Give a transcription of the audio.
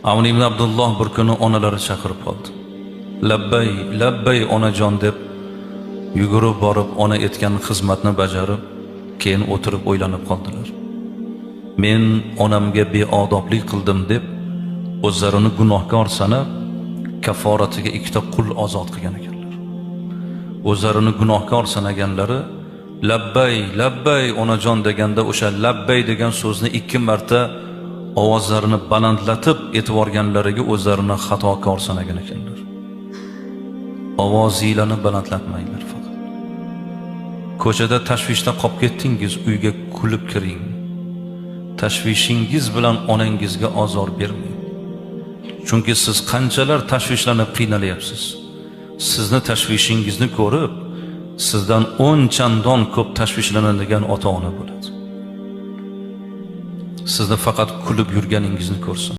Amr ibn Abdulloh bir kuni onalari chaqirib qoldi. Labbay, labbay onajon deb yugurib borib ona etgan xizmatni bajarib, keyin o'tirib o'ylanib qoldilar. Men onamga beodoblik qildim deb o'zlarini gunohkor sanab, kaforatiga ikkita qul ozod qilgan ekanlar. O'zlarini gunohkor sanaganlari labbay, labbay onajon deganda o'sha labbay degan so'zni 2 marta ovozlarini balandlatib e'tiborganlariga o'zlarini xatokor sanagan ekanlar. Ovozinglarni balandlatmanglar faqat. Ko'chada tashvishda qolib ketdingiz, uyga kulib kiring. Tashvishingiz bilan onangizga ozor bermang. Chunki siz qanchalar tashvishlanib qiynalyapsiz. Sizni tashvishingizni ko'rib, sizdan 10 chandon ko'p tashvishlanadigan ota-ona bo'ladi. Sizni faqat kulib yurganingizni ko'rsin.